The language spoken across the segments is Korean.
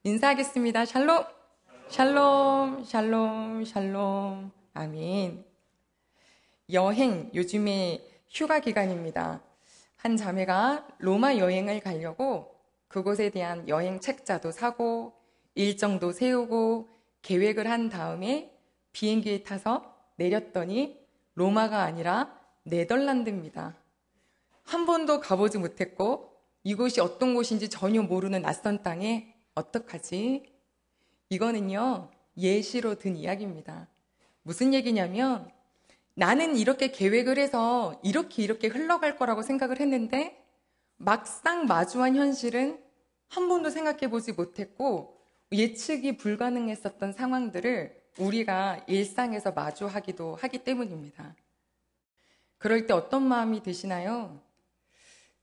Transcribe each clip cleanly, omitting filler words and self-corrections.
인사하겠습니다. 샬롬, 샬롬, 샬롬, 샬롬. 아멘. 여행, 요즘에 휴가 기간입니다. 한 자매가 로마 여행을 가려고 그곳에 대한 여행 책자도 사고 일정도 세우고 계획을 한 다음에 비행기에 타서 내렸더니 로마가 아니라 네덜란드입니다. 한 번도 가보지 못했고 이곳이 어떤 곳인지 전혀 모르는 낯선 땅에 어떡하지? 이거는요, 예시로 든 이야기입니다. 무슨 얘기냐면 나는 이렇게 계획을 해서 이렇게 흘러갈 거라고 생각을 했는데 막상 마주한 현실은 한 번도 생각해 보지 못했고 예측이 불가능했었던 상황들을 우리가 일상에서 마주하기도 하기 때문입니다. 그럴 때 어떤 마음이 드시나요?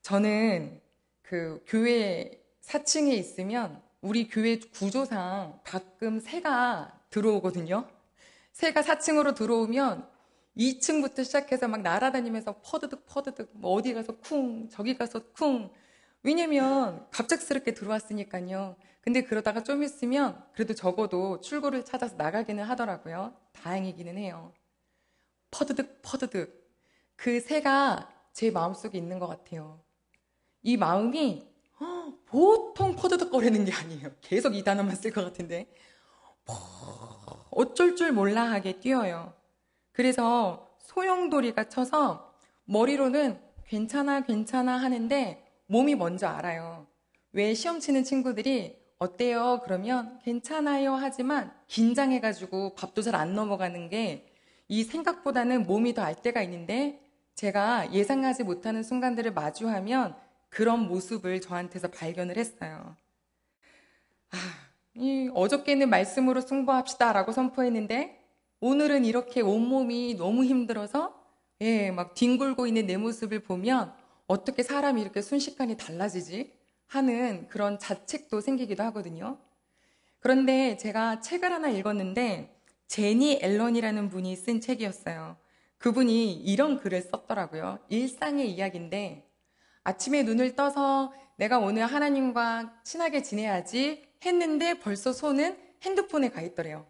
저는 그 교회 4층에 있으면 우리 교회 구조상 가끔 새가 들어오거든요. 새가 4층으로 들어오면 2층부터 시작해서 막 날아다니면서 퍼드득 뭐 어디 가서 쿵 저기 가서 쿵. 왜냐면 갑작스럽게 들어왔으니까요. 근데 그러다가 좀 있으면 그래도 적어도 출구를 찾아서 나가기는 하더라고요. 다행이기는 해요. 퍼드득 그 새가 제 마음속에 있는 것 같아요. 이 마음이 보통 퍼드득거리는 게 아니에요. 계속 이 단어만 쓸 것 같은데 어쩔 줄 몰라 하게 뛰어요. 그래서 소용돌이가 쳐서 머리로는 괜찮아 하는데 몸이 먼저 알아요. 왜 시험 치는 친구들이 어때요? 그러면 괜찮아요 하지만 긴장해가지고 밥도 잘 안 넘어가는 게 이 생각보다는 몸이 더 알 때가 있는데 제가 예상하지 못하는 순간들을 마주하면 그런 모습을 저한테서 발견을 했어요. 어저께는 말씀으로 승부합시다라고 선포했는데 오늘은 이렇게 온몸이 너무 힘들어서 막 뒹굴고 있는 내 모습을 보면 어떻게 사람이 이렇게 순식간에 달라지지? 하는 그런 자책도 생기기도 하거든요. 그런데 제가 책을 하나 읽었는데 제니 앨런이라는 분이 쓴 책이었어요. 그분이 이런 글을 썼더라고요. 일상의 이야기인데 아침에 눈을 떠서 내가 오늘 하나님과 친하게 지내야지 했는데 벌써 손은 핸드폰에 가 있더래요.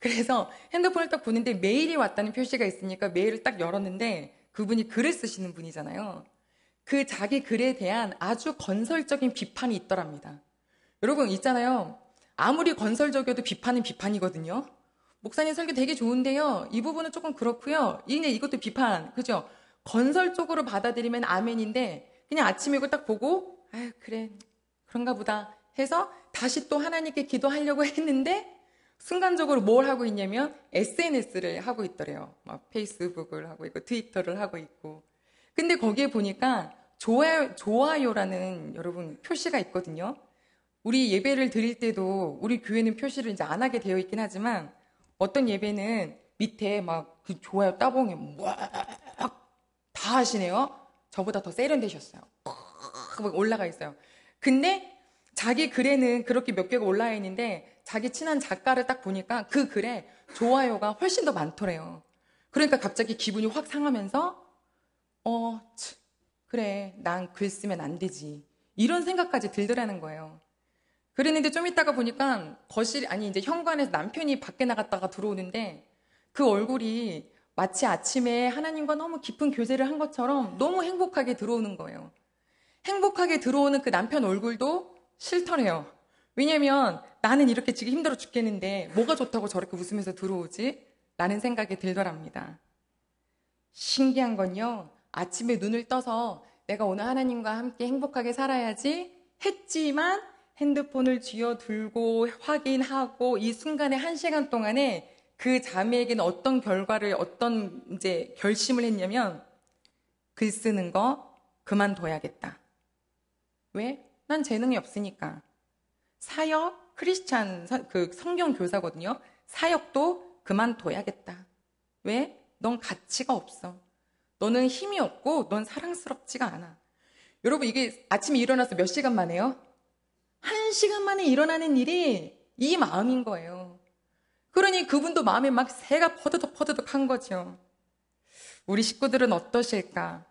그래서 핸드폰을 딱 보는데 메일이 왔다는 표시가 있으니까 메일을 딱 열었는데 그분이 글을 쓰시는 분이잖아요. 그 자기 글에 대한 아주 건설적인 비판이 있더랍니다. 여러분 있잖아요. 아무리 건설적이어도 비판은 비판이거든요. 목사님 설교 되게 좋은데요. 이 부분은 조금 그렇고요. 이것도 비판, 그죠? 건설적으로 받아들이면 아멘인데 그냥 아침에 이걸 딱 보고 아유 그래 그런가 보다 해서 다시 또 하나님께 기도하려고 했는데 순간적으로 뭘 하고 있냐면 SNS를 하고 있더래요. 막 페이스북을 하고 있고 트위터를 하고 있고. 근데 거기에 보니까 좋아요라는 여러분 표시가 있거든요. 우리 예배를 드릴 때도 우리 교회는 표시를 이제 안 하게 되어 있긴 하지만 어떤 예배는 밑에 막 그 좋아요 따봉이 막 다 하시네요. 저보다 더 세련되셨어요. 막 올라가 있어요. 근데 자기 글에는 그렇게 몇 개가 올라와 있는데 자기 친한 작가를 딱 보니까 그 글에 좋아요가 훨씬 더 많더래요. 그러니까 갑자기 기분이 확 상하면서 그래 난 글 쓰면 안 되지 이런 생각까지 들더라는 거예요. 그랬는데 좀 있다가 보니까 이제 현관에서 남편이 밖에 나갔다가 들어오는데 그 얼굴이 마치 아침에 하나님과 너무 깊은 교제를 한 것처럼 너무 행복하게 들어오는 거예요. 행복하게 들어오는 그 남편 얼굴도 싫더래요. 왜냐면 나는 이렇게 지금 힘들어 죽겠는데 뭐가 좋다고 저렇게 웃으면서 들어오지? 라는 생각이 들더랍니다. 신기한 건요. 아침에 눈을 떠서 내가 오늘 하나님과 함께 행복하게 살아야지 했지만 핸드폰을 쥐어들고 확인하고 이 순간에 1시간 동안에 그 자매에게는 어떤 결과를 어떤 이제 결심을 했냐면 글 쓰는 거 그만둬야겠다. 왜? 난 재능이 없으니까. 사역, 크리스찬 그 성경 교사거든요. 사역도 그만둬야겠다. 왜? 넌 가치가 없어. 너는 힘이 없고 넌 사랑스럽지가 않아. 여러분 이게 아침에 일어나서 몇 시간 만에요? 1시간 만에 일어나는 일이 이 마음인 거예요. 그러니 그분도 마음에 막 새가 퍼드덕 한 거죠. 우리 식구들은 어떠실까?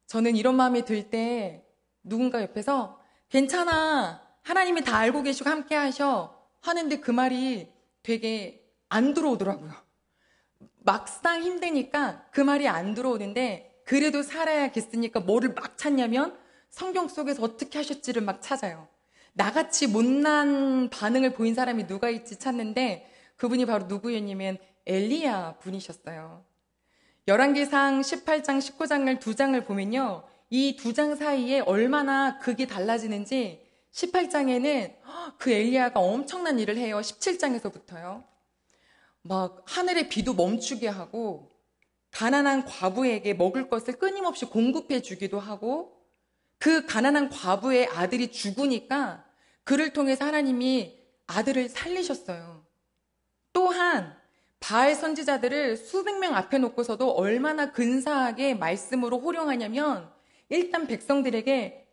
저는 이런 마음이 들 때 누군가 옆에서 괜찮아. 하나님이 다 알고 계시고 함께 하셔 하는데 그 말이 되게 안 들어오더라고요. 막상 힘드니까 그 말이 안 들어오는데 그래도 살아야겠으니까 뭐를 막 찾냐면 성경 속에서 어떻게 하셨지를 막 찾아요. 나같이 못난 반응을 보인 사람이 누가 있지 찾는데 그분이 바로 누구였냐면 엘리야 분이셨어요. 열왕기상 18장, 19장을 두 장을 보면요. 이 두 장 사이에 얼마나 극이 달라지는지 18장에는 그 엘리야가 엄청난 일을 해요. 17장에서부터요. 막 하늘의 비도 멈추게 하고 가난한 과부에게 먹을 것을 끊임없이 공급해 주기도 하고 그 가난한 과부의 아들이 죽으니까 그를 통해서 하나님이 아들을 살리셨어요. 또한 바알 선지자들을 수백 명 앞에 놓고서도 얼마나 근사하게 말씀으로 호령하냐면 일단 백성들에게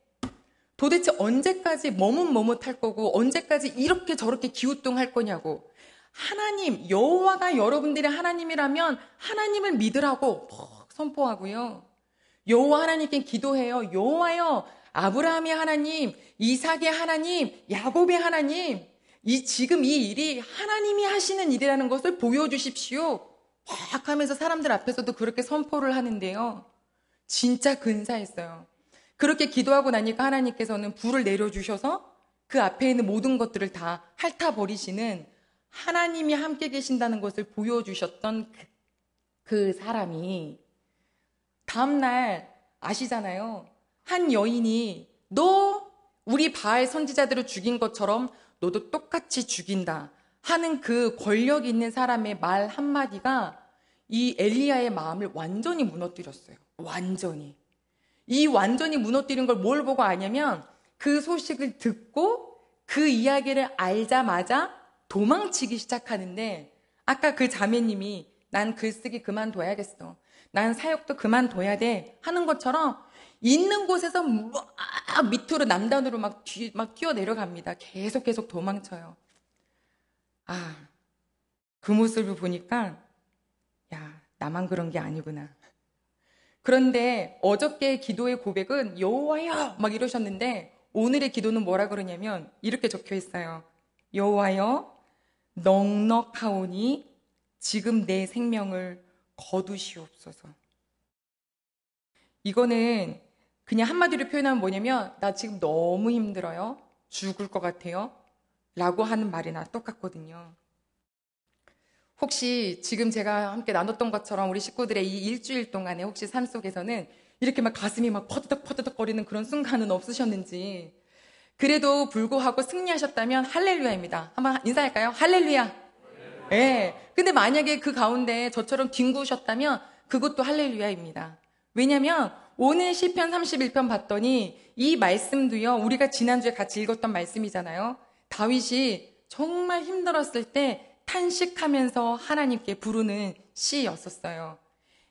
도대체 언제까지 머뭇머뭇할 거고 언제까지 이렇게 저렇게 기우뚱할 거냐고 하나님, 여호와가 여러분들의 하나님이라면 하나님을 믿으라고 선포하고요. 여호와 하나님께 기도해요. 여호와여, 아브라함의 하나님, 이삭의 하나님, 야곱의 하나님, 지금 이 일이 하나님이 하시는 일이라는 것을 보여주십시오. 확 하면서 사람들 앞에서도 그렇게 선포를 하는데요. 진짜 근사했어요. 그렇게 기도하고 나니까 하나님께서는 불을 내려주셔서 그 앞에 있는 모든 것들을 다 핥아버리시는 하나님이 함께 계신다는 것을 보여주셨던 그 사람이 다음날 아시잖아요. 한 여인이 너 우리 바알 선지자들을 죽인 것처럼 너도 똑같이 죽인다 하는 그 권력 있는 사람의 말 한마디가 이 엘리야의 마음을 완전히 무너뜨렸어요. 완전히. 이 완전히 무너뜨린 걸 뭘 보고 아냐면 그 소식을 듣고 그 이야기를 알자마자 도망치기 시작하는데 아까 그 자매님이 난 글쓰기 그만둬야겠어. 난 사역도 그만둬야 돼 하는 것처럼 있는 곳에서 막 밑으로 남단으로 막 뛰어내려갑니다. 계속 도망쳐요. 그 모습을 보니까 야, 나만 그런 게 아니구나. 그런데 어저께의 기도의 고백은 여호와여 막 이러셨는데 오늘의 기도는 뭐라 그러냐면 이렇게 적혀 있어요. 여호와여 넉넉하오니 지금 내 생명을 거두시옵소서. 이거는 그냥 한마디로 표현하면 뭐냐면 나 지금 너무 힘들어요. 죽을 것 같아요. 라고 하는 말이나 똑같거든요. 혹시 지금 제가 함께 나눴던 것처럼 우리 식구들의 이 일주일 동안에 혹시 삶 속에서는 이렇게 막 가슴이 막 퍼드덕 거리는 그런 순간은 없으셨는지 그래도 불구하고 승리하셨다면 할렐루야입니다. 한번 인사할까요? 할렐루야. 네. 근데 만약에 그 가운데 저처럼 뒹구셨다면 그것도 할렐루야입니다. 왜냐면 오늘 시편 31편 봤더니 이 말씀도요. 우리가 지난주에 같이 읽었던 말씀이잖아요. 다윗이 정말 힘들었을 때 탄식하면서 하나님께 부르는 시였었어요.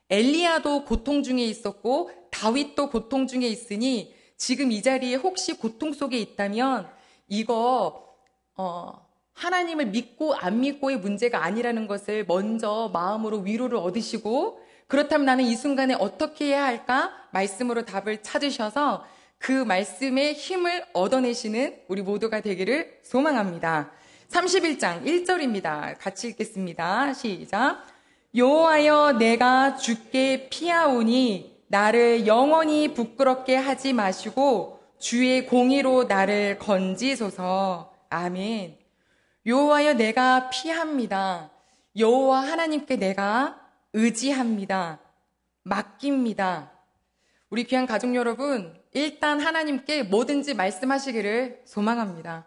엘리야도 고통 중에 있었고 다윗도 고통 중에 있으니 지금 이 자리에 혹시 고통 속에 있다면 이거 하나님을 믿고 안 믿고의 문제가 아니라는 것을 먼저 마음으로 위로를 얻으시고 그렇다면 나는 이 순간에 어떻게 해야 할까? 말씀으로 답을 찾으셔서 그 말씀의 힘을 얻어내시는 우리 모두가 되기를 소망합니다. 31장 1절입니다. 같이 읽겠습니다. 시작. 여호와여 내가 주께 피하오니 나를 영원히 부끄럽게 하지 마시고 주의 공의로 나를 건지소서. 아멘. 여호와여 내가 피합니다. 여호와 하나님께 내가 의지합니다. 맡깁니다. 우리 귀한 가족 여러분, 일단 하나님께 뭐든지 말씀하시기를 소망합니다.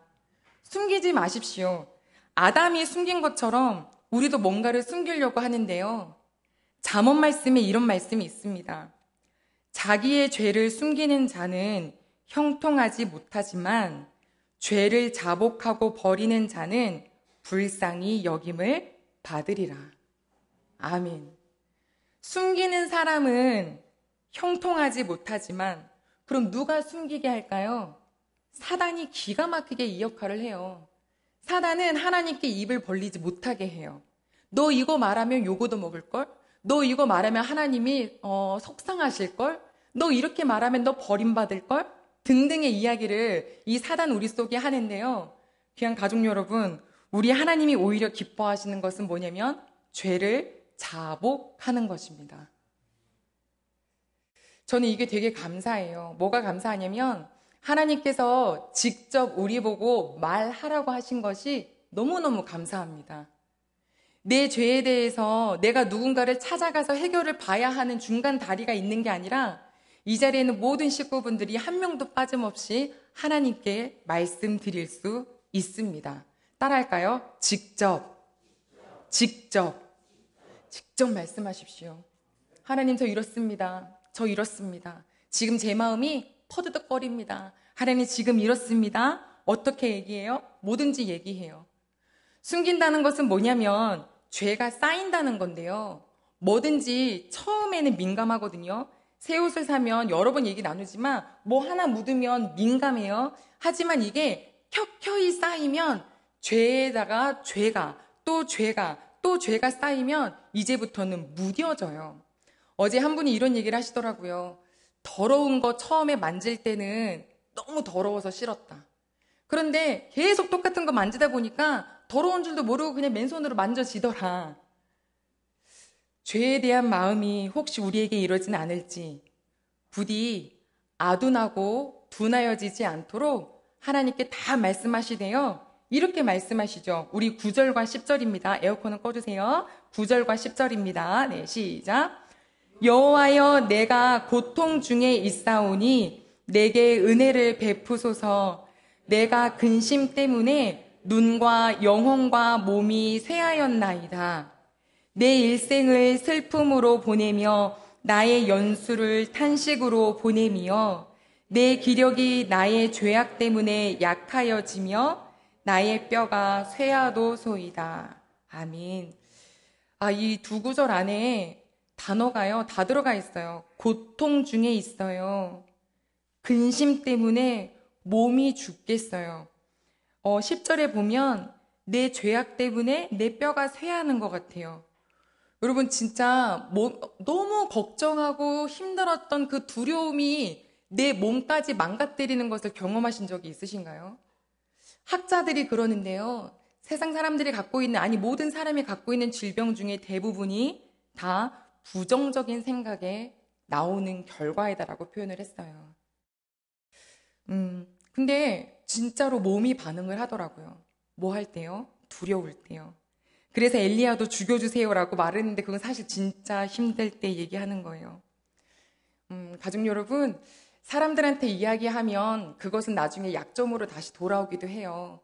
숨기지 마십시오. 아담이 숨긴 것처럼 우리도 뭔가를 숨기려고 하는데요. 잠언 말씀에 이런 말씀이 있습니다. 자기의 죄를 숨기는 자는 형통하지 못하지만 죄를 자복하고 버리는 자는 불쌍히 여김을 받으리라. 아멘. 숨기는 사람은 형통하지 못하지만 그럼 누가 숨기게 할까요? 사단이 기가 막히게 이 역할을 해요. 사단은 하나님께 입을 벌리지 못하게 해요. 너 이거 말하면 요거도 먹을걸? 너 이거 말하면 하나님이 속상하실걸? 너 이렇게 말하면 너 버림받을걸? 등등의 이야기를 이 사단 우리 속에 하는데요. 귀한 가족 여러분, 우리 하나님이 오히려 기뻐하시는 것은 뭐냐면 죄를 자복하는 것입니다. 저는 이게 되게 감사해요. 뭐가 감사하냐면 하나님께서 직접 우리 보고 말하라고 하신 것이 너무너무 감사합니다. 내 죄에 대해서 내가 누군가를 찾아가서 해결을 봐야 하는 중간 다리가 있는 게 아니라 이 자리에 있는 모든 식구분들이 한 명도 빠짐없이 하나님께 말씀드릴 수 있습니다. 따라할까요? 직접 말씀하십시오. 하나님, 저 이렇습니다. 저 이렇습니다. 지금 제 마음이 퍼드덕거립니다. 하나님, 지금 이렇습니다. 어떻게 얘기해요? 뭐든지 얘기해요. 숨긴다는 것은 뭐냐면 죄가 쌓인다는 건데요. 뭐든지 처음에는 민감하거든요. 새 옷을 사면 여러 번 얘기 나누지만 뭐 하나 묻으면 민감해요. 하지만 이게 켜켜이 쌓이면 죄에다가 죄가 쌓이면 이제부터는 무뎌져요. 어제 한 분이 이런 얘기를 하시더라고요. 더러운 거 처음에 만질 때는 너무 더러워서 싫었다. 그런데 계속 똑같은 거 만지다 보니까 더러운 줄도 모르고 그냥 맨손으로 만져지더라. 죄에 대한 마음이 혹시 우리에게 이러진 않을지 부디 아둔하고 둔하여지지 않도록 하나님께 다 말씀하시대요. 이렇게 말씀하시죠. 우리 9절과 10절입니다. 에어컨은 꺼주세요. 9절과 10절입니다. 네, 시작. 여호와여, 내가 고통 중에 있사오니 내게 은혜를 베푸소서. 내가 근심 때문에 눈과 영혼과 몸이 쇠하였나이다. 내 일생을 슬픔으로 보내며 나의 연수를 탄식으로 보내며 내 기력이 나의 죄악 때문에 약하여지며 나의 뼈가 쇠하도소이다. 아멘. 이 두 구절 안에 단어가요, 다 들어가 있어요. 고통 중에 있어요. 근심 때문에 몸이 죽겠어요. 10절에 보면 내 죄악 때문에 내 뼈가 쇠하는 것 같아요. 여러분, 진짜 너무 걱정하고 힘들었던 그 두려움이 내 몸까지 망가뜨리는 것을 경험하신 적이 있으신가요? 학자들이 그러는데요. 세상 사람들이 갖고 있는, 모든 사람이 갖고 있는 질병 중에 대부분이 다 부정적인 생각에 나오는 결과이다라고 표현을 했어요. 근데 진짜로 몸이 반응을 하더라고요. 뭐 할 때요? 두려울 때요. 그래서 엘리야도 죽여주세요라고 말했는데 그건 사실 진짜 힘들 때 얘기하는 거예요. 가족 여러분, 사람들한테 이야기하면 그것은 나중에 약점으로 다시 돌아오기도 해요.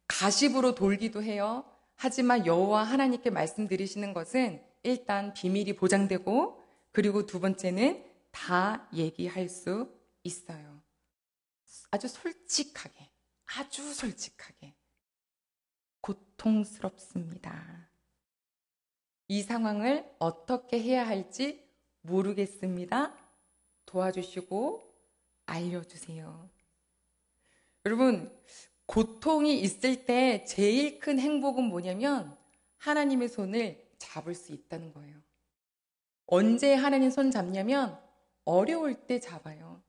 가십으로 돌기도 해요. 하지만 여호와 하나님께 말씀드리시는 것은 일단 비밀이 보장되고, 그리고 두 번째는 다 얘기할 수 있어요. 아주 솔직하게. 고통스럽습니다. 이 상황을 어떻게 해야 할지 모르겠습니다. 도와주시고 알려주세요. 여러분, 고통이 있을 때 제일 큰 행복은 뭐냐면 하나님의 손을 잡을 수 있다는 거예요. 언제 하나님 손 잡냐면 어려울 때 잡아요.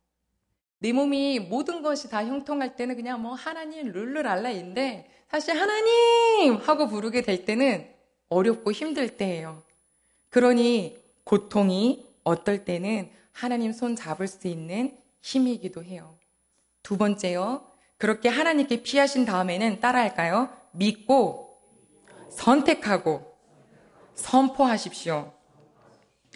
내 몸이 모든 것이 다 형통할 때는 그냥 하나님 룰루랄라인데 사실 하나님 하고 부르게 될 때는 어렵고 힘들 때예요. 그러니 고통이 어떨 때는 하나님 손 잡을 수 있는 힘이기도 해요. 두 번째요. 그렇게 하나님께 피하신 다음에는 따라할까요? 믿고 선택하고 선포하십시오.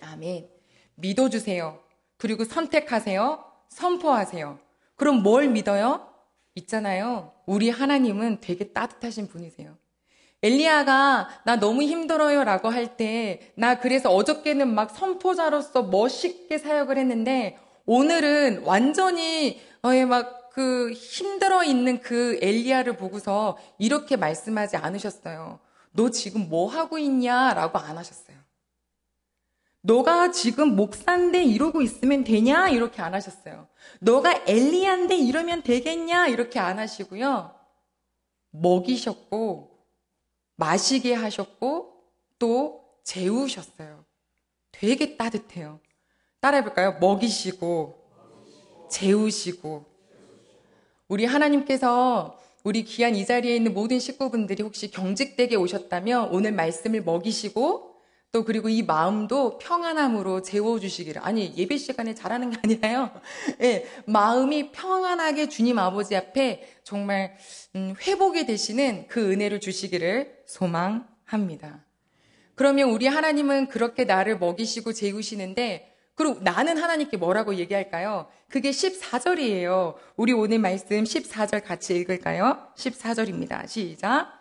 아멘. 믿어주세요. 그리고 선택하세요. 선포하세요. 그럼 뭘 믿어요? 있잖아요. 우리 하나님은 되게 따뜻하신 분이세요. 엘리야가 나 너무 힘들어요 라고 할 때 나 그래서 어저께는 막 선포자로서 멋있게 사역을 했는데 오늘은 완전히 힘들어 있는 그 엘리야를 보고서 이렇게 말씀하지 않으셨어요. 너 지금 뭐 하고 있냐? 라고 안 하셨어요. 너가 지금 목사인데 이러고 있으면 되냐? 이렇게 안 하셨어요. 너가 엘리야인데 이러면 되겠냐? 이렇게 안 하시고요. 먹이셨고 마시게 하셨고 또 재우셨어요. 되게 따뜻해요. 따라해볼까요? 먹이시고 재우시고 우리 하나님께서 우리 귀한 이 자리에 있는 모든 식구분들이 혹시 경직되게 오셨다면 오늘 말씀을 먹이시고 또 그리고 이 마음도 평안함으로 재워주시기를. 아니, 예배 시간에 잘하는 게 아니라요. 예, 마음이 평안하게 주님 아버지 앞에 정말 회복이 되시는 그 은혜를 주시기를 소망합니다. 그러면 우리 하나님은 그렇게 나를 먹이시고 재우시는데 그리고 나는 하나님께 뭐라고 얘기할까요? 그게 14절이에요. 우리 오늘 말씀 14절 같이 읽을까요? 14절입니다. 시작.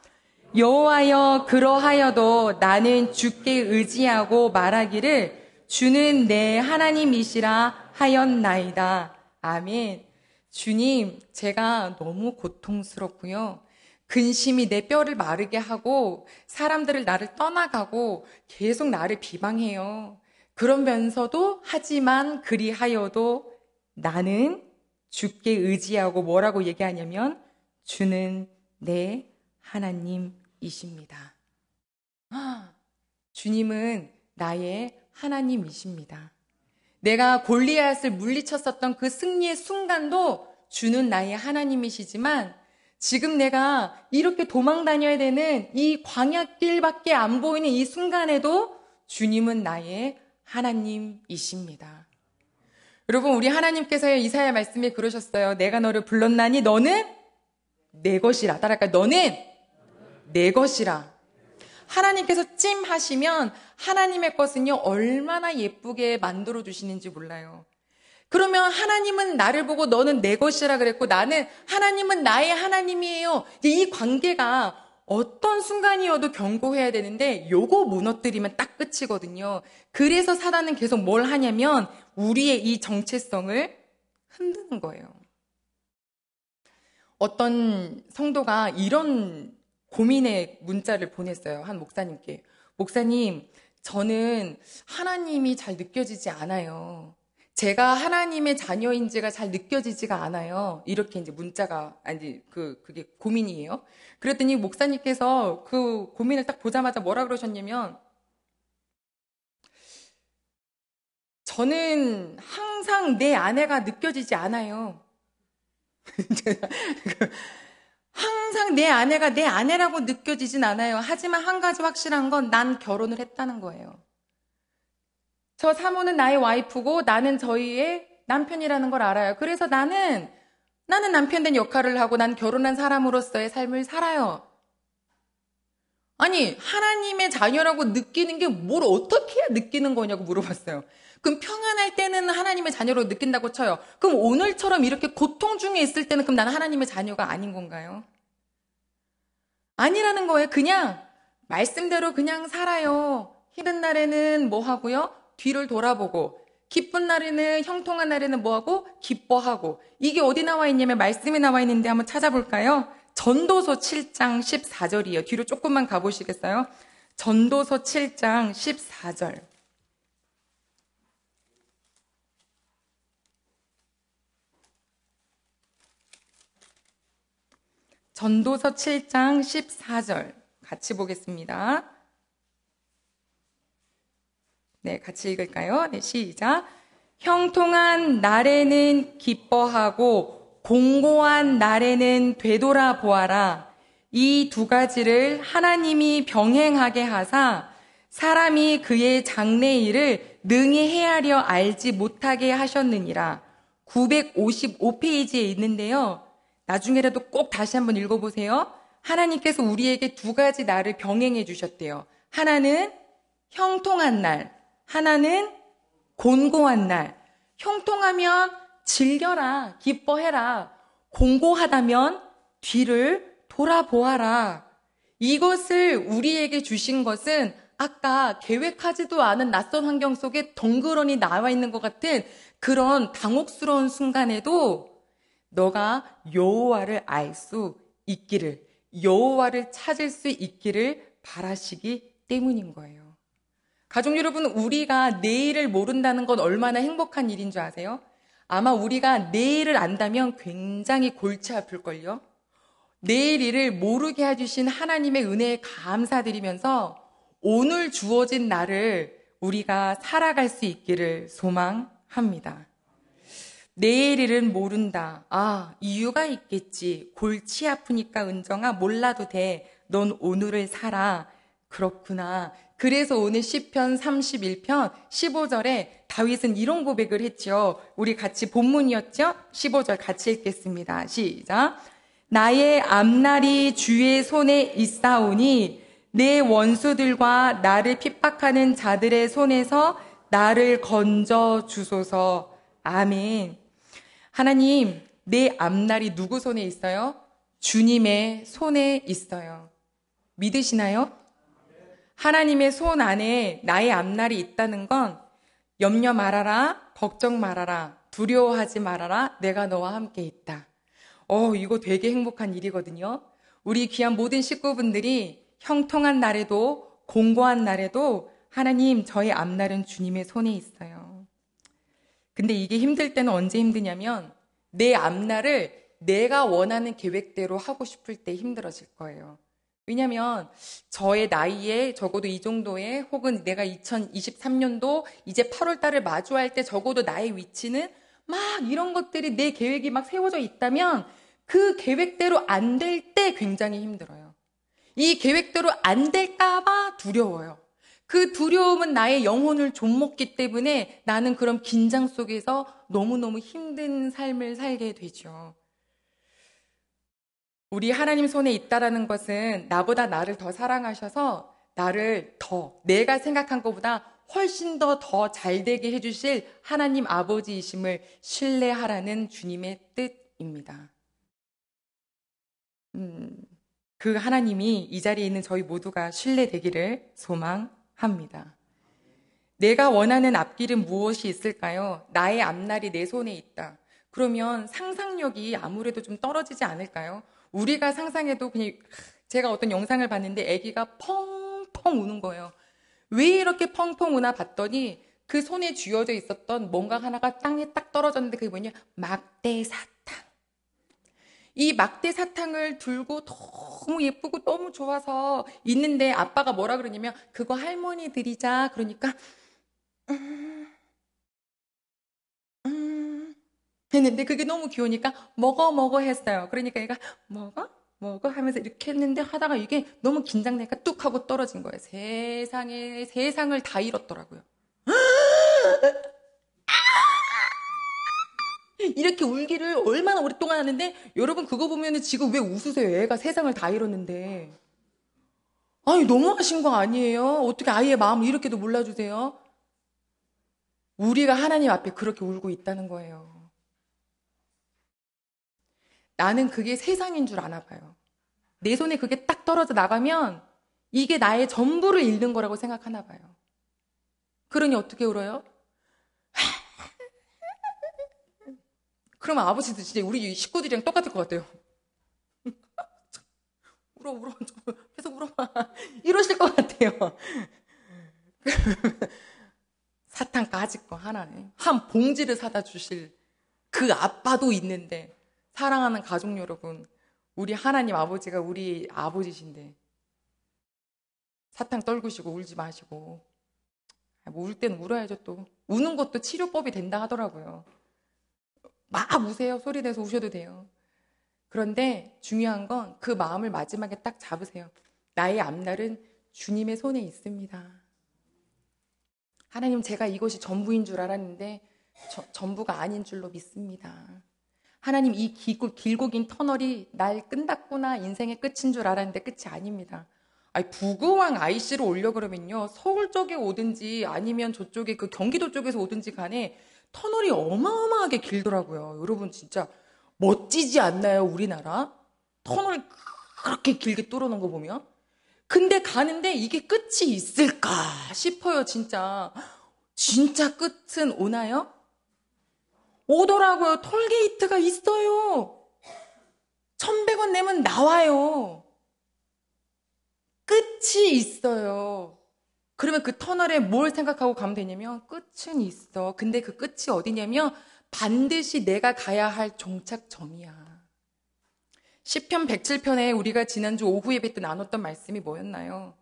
여호와여 그러하여도 나는 주께 의지하고 말하기를 주는 내 하나님이시라 하였나이다. 아멘. 주님, 제가 너무 고통스럽고요. 근심이 내 뼈를 마르게 하고 사람들을 나를 떠나가고 계속 나를 비방해요. 그러면서도 하지만 그리하여도 나는 주께 의지하고 뭐라고 얘기하냐면 주는 내 하나님이십니다. 주님은 나의 하나님이십니다. 내가 골리앗을 물리쳤었던 그 승리의 순간도 주는 나의 하나님이시지만 지금 내가 이렇게 도망 다녀야 되는 이 광야길밖에 안 보이는 이 순간에도 주님은 나의 하나님이십니다. 여러분, 우리 하나님께서 이사야 말씀에 그러셨어요. 내가 너를 불렀나니 너는 내 것이라. 따라할까요? 너는 내 것이라. 하나님께서 찜하시면 하나님의 것은요 얼마나 예쁘게 만들어 주시는지 몰라요. 그러면 하나님은 나를 보고 너는 내 것이라 그랬고 나는 하나님은 나의 하나님이에요. 이제 이 관계가 어떤 순간이어도 견고해야 되는데 요거 무너뜨리면 딱 끝이거든요. 그래서 사단은 계속 뭘 하냐면 우리의 이 정체성을 흔드는 거예요. 어떤 성도가 이런 고민의 문자를 보냈어요. 한 목사님께. 목사님, 저는 하나님이 잘 느껴지지 않아요. 제가 하나님의 자녀인지가 잘 느껴지지가 않아요. 이렇게 이제 문자가, 아니, 그게 고민이에요. 그랬더니 목사님께서 그 고민을 딱 보자마자 뭐라 그러셨냐면, 저는 항상 내 아내가 느껴지지 않아요. 항상 내 아내가 내 아내라고 느껴지진 않아요. 하지만 한 가지 확실한 건 난 결혼을 했다는 거예요. 저 사모는 나의 와이프고 나는 저희의 남편이라는 걸 알아요. 그래서 나는 남편 된 역할을 하고 난 결혼한 사람으로서의 삶을 살아요. 아니, 하나님의 자녀라고 느끼는 게 뭘 어떻게 해야 느끼는 거냐고 물어봤어요. 그럼 평안할 때는 하나님의 자녀로 느낀다고 쳐요. 그럼 오늘처럼 이렇게 고통 중에 있을 때는 그럼 나는 하나님의 자녀가 아닌 건가요? 아니라는 거예요. 그냥 말씀대로 그냥 살아요. 힘든 날에는 뭐 하고요? 뒤를 돌아보고, 기쁜 날에는, 형통한 날에는 뭐 하고? 기뻐하고. 이게 어디 나와 있냐면 말씀에 나와 있는데 한번 찾아볼까요? 전도서 7장 14절이에요. 뒤로 조금만 가보시겠어요? 전도서 7장 14절. 전도서 7장 14절 같이 보겠습니다. 네, 같이 읽을까요? 네, 시작. 형통한 날에는 기뻐하고 공고한 날에는 되돌아보아라. 이 두 가지를 하나님이 병행하게 하사 사람이 그의 장래일을 능히 헤아려 알지 못하게 하셨느니라. 955페이지에 있는데요. 나중에라도 꼭 다시 한번 읽어보세요. 하나님께서 우리에게 두 가지 날을 병행해 주셨대요. 하나는 형통한 날, 하나는 곤고한 날. 형통하면 즐겨라, 기뻐해라. 곤고하다면 뒤를 돌아보아라. 이것을 우리에게 주신 것은 아까 계획하지도 않은 낯선 환경 속에 덩그러니 나와 있는 것 같은 그런 당혹스러운 순간에도 너가 여호와를 알 수 있기를, 여호와를 찾을 수 있기를 바라시기 때문인 거예요. 가족 여러분, 우리가 내일을 모른다는 건 얼마나 행복한 일인 줄 아세요? 아마 우리가 내일을 안다면 굉장히 골치 아플걸요? 내일 일을 모르게 해주신 하나님의 은혜에 감사드리면서 오늘 주어진 날을 우리가 살아갈 수 있기를 소망합니다. 내일 일은 모른다. 아, 이유가 있겠지. 골치 아프니까 은정아 몰라도 돼. 넌 오늘을 살아. 그렇구나. 그래서 오늘 시편 31편 15절에 다윗은 이런 고백을 했죠. 우리 같이 본문이었죠? 15절 같이 읽겠습니다. 시작. 나의 앞날이 주의 손에 있사오니 내 원수들과 나를 핍박하는 자들의 손에서 나를 건져 주소서. 아멘. 하나님, 내 앞날이 누구 손에 있어요? 주님의 손에 있어요. 믿으시나요? 하나님의 손 안에 나의 앞날이 있다는 건 염려 말아라, 걱정 말아라, 두려워하지 말아라, 내가 너와 함께 있다. 이거 되게 행복한 일이거든요. 우리 귀한 모든 식구분들이 형통한 날에도 공고한 날에도 하나님, 저의 앞날은 주님의 손에 있어요. 근데 이게 힘들 때는 언제 힘드냐면 내 앞날을 내가 원하는 계획대로 하고 싶을 때 힘들어질 거예요. 왜냐면 저의 나이에 적어도 이 정도에 혹은 내가 2023년도 이제 8월 달을 마주할 때 적어도 나의 위치는 막 이런 것들이 내 계획이 막 세워져 있다면 그 계획대로 안 될 때 굉장히 힘들어요. 이 계획대로 안 될까봐 두려워요. 그 두려움은 나의 영혼을 좀먹기 때문에 나는 그런 긴장 속에서 너무너무 힘든 삶을 살게 되죠. 우리 하나님 손에 있다라는 것은 나보다 나를 더 사랑하셔서 나를 더 내가 생각한 것보다 훨씬 더 잘 되게 해주실 하나님 아버지이심을 신뢰하라는 주님의 뜻입니다. 그 하나님이 이 자리에 있는 저희 모두가 신뢰되기를 소망합니다. 내가 원하는 앞길은 무엇이 있을까요? 나의 앞날이 내 손에 있다. 그러면 상상력이 아무래도 좀 떨어지지 않을까요? 우리가 상상해도 그냥 제가 어떤 영상을 봤는데 아기가 펑펑 우는 거예요. 왜 이렇게 펑펑 우나 봤더니 그 손에 쥐어져 있었던 뭔가 하나가 땅에 딱 떨어졌는데 그게 뭐냐? 막대 사탕. 이 막대 사탕을 들고 너무 예쁘고 너무 좋아서 있는데 아빠가 뭐라 그러냐면 그거 할머니 드리자. 그러니까 했는데 그게 너무 귀여우니까 먹어 했어요. 그러니까 얘가 먹어 하면서 이렇게 했는데 하다가 이게 너무 긴장되니까 뚝 하고 떨어진 거예요. 세상을 다 잃었더라고요. 이렇게 울기를 얼마나 오랫동안 하는데 여러분 그거 보면 지금 왜 웃으세요? 애가 세상을 다 잃었는데. 아니 너무하신 거 아니에요? 어떻게 아이의 마음을 이렇게도 몰라주세요? 우리가 하나님 앞에 그렇게 울고 있다는 거예요. 나는 그게 세상인 줄 아나 봐요. 내 손에 그게 딱 떨어져 나가면 이게 나의 전부를 잃는 거라고 생각하나 봐요. 그러니 어떻게 울어요? 그러면 아버지도 진짜 우리 식구들이랑 똑같을 것 같아요. 울어. 계속 울어봐. 이러실 것 같아요. 사탕 까짓 거 하나네. 한 봉지를 사다 주실 그 아빠도 있는데 사랑하는 가족 여러분, 우리 하나님 아버지가 우리 아버지신데 사탕 떨구시고 울지 마시고 뭐 울 때는 울어야죠 또. 우는 것도 치료법이 된다 하더라고요. 막 우세요. 소리 내서 우셔도 돼요. 그런데 중요한 건 그 마음을 마지막에 딱 잡으세요. 나의 앞날은 주님의 손에 있습니다. 하나님, 제가 이것이 전부인 줄 알았는데 전부가 아닌 줄로 믿습니다. 하나님, 이 길고 긴 터널이 날 끝났구나, 인생의 끝인 줄 알았는데 끝이 아닙니다. 아니, 부구왕 IC로 오려 그러면요, 서울 쪽에 오든지 아니면 저쪽에 그 경기도 쪽에서 오든지 간에 터널이 어마어마하게 길더라고요. 여러분 진짜 멋지지 않나요, 우리나라? 터널이 그렇게 길게 뚫어놓은 거 보면. 근데 가는데 이게 끝이 있을까 싶어요, 진짜. 진짜 끝은 오나요? 오더라고요. 톨게이트가 있어요. 1,100원 내면 나와요. 끝이 있어요. 그러면 그 터널에 뭘 생각하고 가면 되냐면 끝은 있어. 근데 그 끝이 어디냐면 반드시 내가 가야 할 종착점이야. 시편 107편에 우리가 지난주 오후 예배 때 나눴던 말씀이 뭐였나요?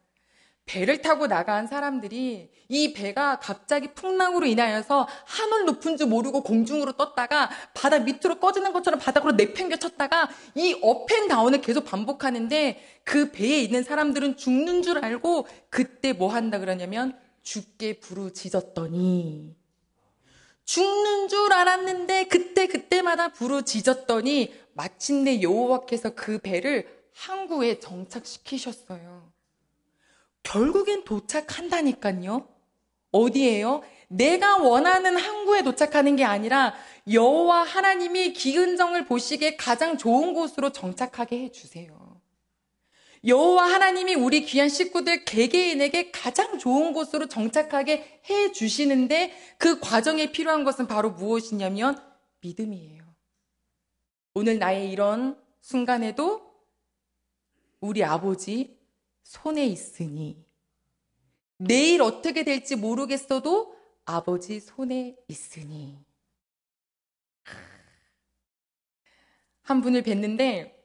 배를 타고 나간 사람들이 이 배가 갑자기 풍랑으로 인하여서 하늘 높은 줄 모르고 공중으로 떴다가 바닥 밑으로 꺼지는 것처럼 바닥으로 내팽겨 쳤다가 이 업앤다운을 계속 반복하는데 그 배에 있는 사람들은 죽는 줄 알고 그때 뭐 한다 그러냐면 죽게 부르짖었더니 죽는 줄 알았는데 그때마다 부르짖었더니 마침내 여호와께서 그 배를 항구에 정착시키셨어요. 결국엔 도착한다니까요. 어디예요? 내가 원하는 항구에 도착하는 게 아니라 여호와 하나님이 기은정을 보시기에 가장 좋은 곳으로 정착하게 해주세요. 여호와 하나님이 우리 귀한 식구들 개개인에게 가장 좋은 곳으로 정착하게 해주시는데 그 과정에 필요한 것은 바로 무엇이냐면 믿음이에요. 오늘 나의 이런 순간에도 우리 아버지 손에 있으니 내일 어떻게 될지 모르겠어도 아버지 손에 있으니 한 분을 뵀는데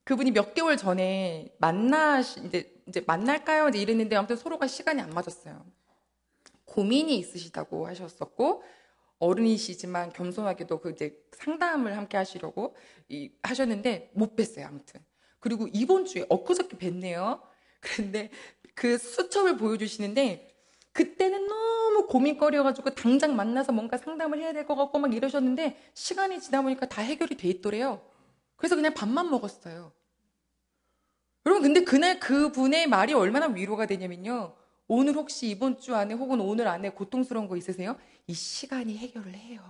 그분이 몇 개월 전에 이제 만날까요? 이제 이랬는데 아무튼 서로가 시간이 안 맞았어요. 고민이 있으시다고 하셨었고 어른이시지만 겸손하게도 그 이제 상담을 함께 하시려고 하셨는데 못 뵀어요. 아무튼 그리고 이번 주에 엊그저께 뵀네요. 그런데 그 수첩을 보여주시는데 그때는 너무 고민거리여가지고 당장 만나서 뭔가 상담을 해야 될 것 같고 막 이러셨는데 시간이 지나 보니까 다 해결이 돼 있더래요. 그래서 그냥 밥만 먹었어요. 여러분 근데 그날 그분의 말이 얼마나 위로가 되냐면요. 오늘 혹시 이번 주 안에 혹은 오늘 안에 고통스러운 거 있으세요? 이 시간이 해결을 해요.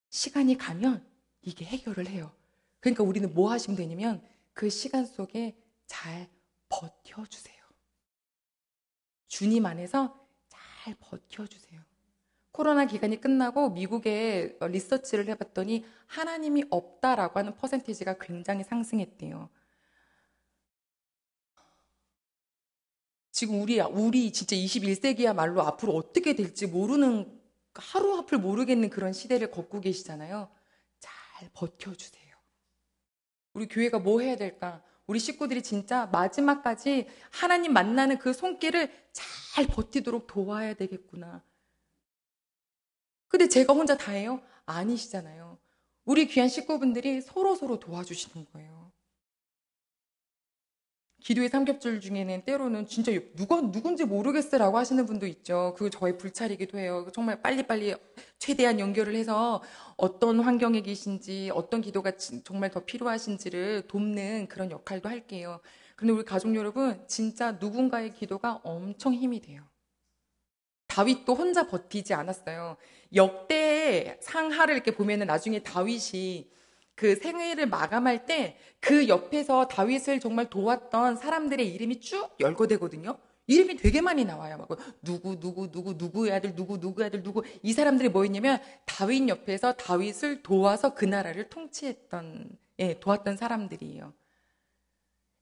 시간이 가면 이게 해결을 해요. 그러니까 우리는 뭐 하시면 되냐면 그 시간 속에 잘 버텨주세요. 주님 안에서 잘 버텨주세요. 코로나 기간이 끝나고 미국에 리서치를 해봤더니 하나님이 없다라고 하는 퍼센티지가 굉장히 상승했대요. 지금 우리 진짜 21세기야말로 앞으로 어떻게 될지 모르는, 하루 앞을 모르겠는 그런 시대를 겪고 계시잖아요. 잘 버텨주세요. 우리 교회가 뭐 해야 될까? 우리 식구들이 진짜 마지막까지 하나님 만나는 그 손길을 잘 버티도록 도와야 되겠구나. 근데 제가 혼자 다 해요? 아니시잖아요. 우리 귀한 식구분들이 서로 도와주시는 거예요. 기도의 삼겹줄 중에는 때로는 진짜 누군지 모르겠어라고 하시는 분도 있죠. 그거 저의 불찰이기도 해요. 정말 빨리빨리 최대한 연결을 해서 어떤 환경에 계신지 어떤 기도가 정말 더 필요하신지를 돕는 그런 역할도 할게요. 근데 우리 가족 여러분 진짜 누군가의 기도가 엄청 힘이 돼요. 다윗도 혼자 버티지 않았어요. 역대의 상하를 이렇게 보면은 나중에 다윗이 그 생애를 마감할 때 그 옆에서 다윗을 정말 도왔던 사람들의 이름이 쭉 열거되거든요. 이름이 되게 많이 나와요. 막 누구의 아들, 누구의 아들, 이 사람들이 뭐였냐면 다윗 옆에서 다윗을 도와서 그 나라를 통치했던, 도왔던 사람들이에요.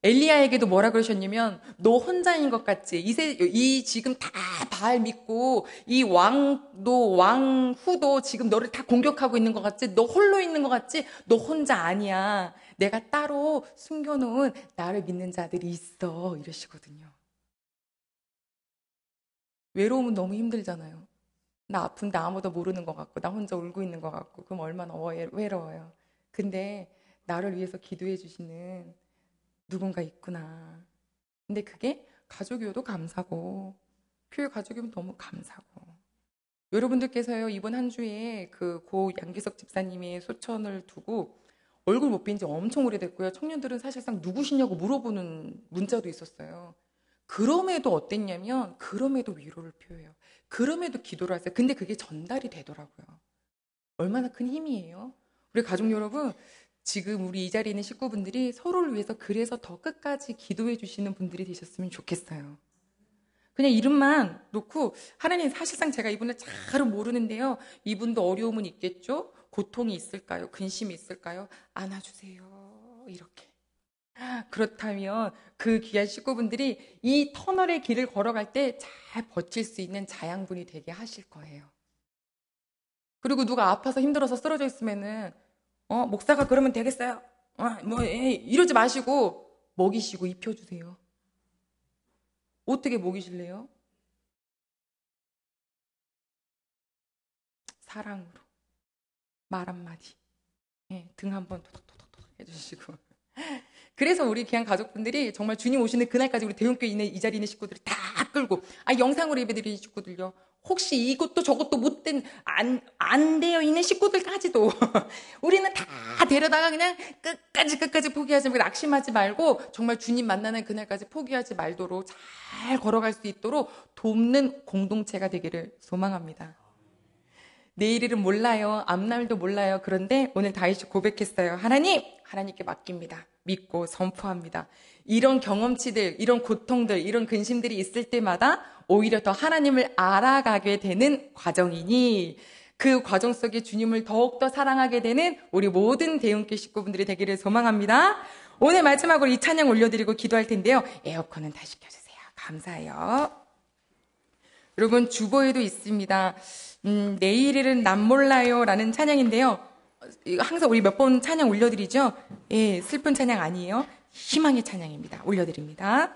엘리야에게도 뭐라 그러셨냐면 너 혼자인 것 같지? 이 지금 다 바알 믿고 이 왕후도 지금 너를 다 공격하고 있는 것 같지? 너 홀로 있는 것 같지? 너 혼자 아니야. 내가 따로 숨겨놓은 나를 믿는 자들이 있어. 이러시거든요. 외로움은 너무 힘들잖아요. 나 아픈데 아무도 모르는 것 같고 나 혼자 울고 있는 것 같고 그럼 얼마나 외로워요. 근데 나를 위해서 기도해 주시는 누군가 있구나. 근데 그게 가족이어도 감사고 교회 가족이면 너무 감사고 여러분들께서요 이번 한 주에 그 고 양기석 집사님의 소천을 두고 얼굴 못 뵌 지 엄청 오래됐고요. 청년들은 사실상 누구시냐고 물어보는 문자도 있었어요. 그럼에도 어땠냐면 그럼에도 위로를 표해요. 그럼에도 기도를 하세요. 근데 그게 전달이 되더라고요. 얼마나 큰 힘이에요. 우리 가족 여러분 지금 우리 이 자리에 있는 식구분들이 서로를 위해서 그래서 더 끝까지 기도해 주시는 분들이 되셨으면 좋겠어요. 그냥 이름만 놓고 하나님 사실상 제가 이분을 잘은 모르는데요. 이분도 어려움은 있겠죠? 고통이 있을까요? 근심이 있을까요? 안아주세요. 이렇게. 그렇다면 그 귀한 식구분들이 이 터널의 길을 걸어갈 때 잘 버틸 수 있는 자양분이 되게 하실 거예요. 그리고 누가 아파서 힘들어서 쓰러져 있으면은 목사가 그러면 되겠어요? 이러지 마시고 먹이시고 입혀주세요. 어떻게 먹이실래요? 사랑으로. 말 한마디. 예, 등 한번 토닥토닥토닥 해주시고. 그래서 우리 귀한 가족분들이 정말 주님 오시는 그날까지 우리 대형교회 있는 이 자리에 있는 식구들을 다 끌고, 영상으로 예배드리는 식구들요. 혹시 이것도 저것도 못된, 안 되어 있는 식구들까지도 우리는 다 데려다가 그냥 끝까지 포기하지 말고 낙심하지 말고 정말 주님 만나는 그날까지 포기하지 말도록 잘 걸어갈 수 있도록 돕는 공동체가 되기를 소망합니다. 내일은 몰라요. 앞날도 몰라요. 그런데 오늘 다윗이 고백했어요. 하나님께 맡깁니다. 믿고 선포합니다. 이런 경험치들, 이런 고통들, 이런 근심들이 있을 때마다 오히려 더 하나님을 알아가게 되는 과정이니 그 과정 속에 주님을 더욱더 사랑하게 되는 우리 모든 대형교회 식구분들이 되기를 소망합니다. 오늘 마지막으로 이 찬양 올려드리고 기도할 텐데요. 에어컨은 다시 켜주세요. 감사해요. 여러분 주보에도 있습니다. 내일은 난 몰라요 라는 찬양인데요. 항상 우리 몇 번 찬양 올려드리죠. 예, 슬픈 찬양 아니에요. 희망의 찬양입니다. 올려드립니다.